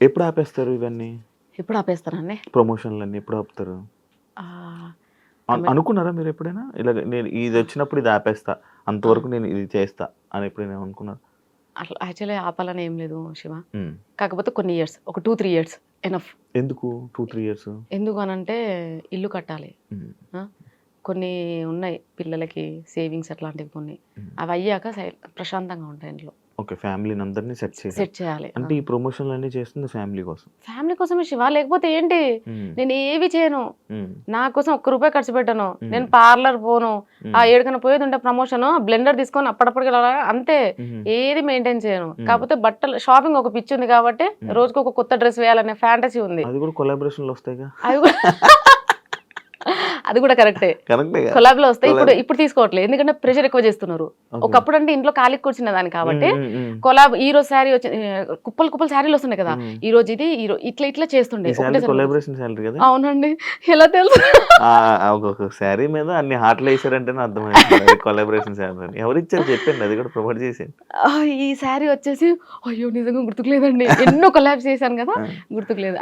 ఎప్పుడు ఆపేస్తారు ఇవన్నీ? ఎప్పుడు ఆపేస్తానండి? ప్రమోషన్‌లన్నీ ఎప్పుడు ఆపుతారు? ఆహ్, అనుకున్నారా మీరెప్పుడైనా? ఇలాగ నేను ఇదొచ్చినప్పుడు ఇది ఆపేస్తా. ఆ! అంతవరకు నేను ఇది చేస్తా అని ఎప్పుడైనా అనుకున్నారా? అట్లా యాక్చువల్లీ ఆపాలని ఏం లేదు శివ. హ్మ్. కాకపోతే కొన్ని ఇయర్స్ ఒక 2, 3 ఇయర్స్ ఎనఫ్. ఎందుకు 2, 3 ఇయర్స్? ఎందుకు అనంటే ఇల్లు కట్టాలి. హ్మ్. ఆ! కొన్ని ఉన్నాయి పిల్లలకి సేవింగ్స్ అట్లాంటివి కొన్ని. హ్మ్. అవి అయ్యాక ప్రశాంతంగా ఉంటాయి ఇంట్లో. ఓకే. ఫ్యామిలీని అందరిని సెట్ చేయాలి. సెట్ చేయాలి. అంటే ఈ ప్రమోషన్‌లన్నీ చేస్తుంది ఫ్యామిలీ కోసం. ఫ్యామిలీ కోసమే శివ. లేకపోతే ఏంటి? హ్మ్. నేను ఏవి చేయను. హ్మ్. నా కోసం ఒక్క రూపాయి ఖర్చు పెట్టను. హ్మ్. నేను పార్లర్ పోను. హ్మ్. ఏడికన్నా పోయేదుంటే ప్రమోషను బ్లెండర్ తీసుకొని అప్పటికప్పుడు అలా అంతే. హుహు. ఏది మెయింటైన్ చేయను. హ్మ్. కాకపోతే బట్టలు షాపింగ్ ఒక పిచ్చి ఉంది కాబట్టి హ్మ్. రోజుకి ఒక కొత్త డ్రెస్ వేయాలనే ఫ్యాంటసీ ఉంది. అది కూడా కొలాబరేషన్‌లో వస్తాయిగా. అవి కూడా అది కూడా కరెక్టే. కరెక్టేగా. కొలాబ్‌లో వస్తాయి. కొలాబ్ ఇప్పుడు తీసుకోవట్లేదు. ఎందుకంటే ప్రెషర్ ఎక్కువ చేస్తున్నారు. ఓకే. ఒకప్పుడంటే ఇంట్లో ఖాళీగా కూర్చునేదాన్ని హ్మ్. కాబట్టి హ్మ్. హ్మ్. కొలాబ్ ఈరోజు శారీ వచ్చి కుప్పలు కుప్పలు శారీలు వస్తున్నాయి కదా! హ్మ్. ఈరోజు ఇది ఇట్లా చేస్తుండే. ఈ సాలరీ ఒకటేసారి కొలాబరేషన్ సాలరీ కదా? అవునండి. ఎలా తెలుసు? ఆ! ఒకొక్క శారీ మీద అన్ని హార్ట్‌లేసారంటేనే అర్థమైతుంది. అది కొలాబరేషన్ శాలరీ అని. ఎవరిచ్చారు చెప్పండి అది కూడా ప్రమోట్ చేసేయండి. ఈ శారీ వచ్చేసి అయ్యో! నిజంగా గుర్తుకు లేదండి. ఎన్నో కొలాబ్స్ చేశాను కదా! ఆ! గుర్తుకు లేదు.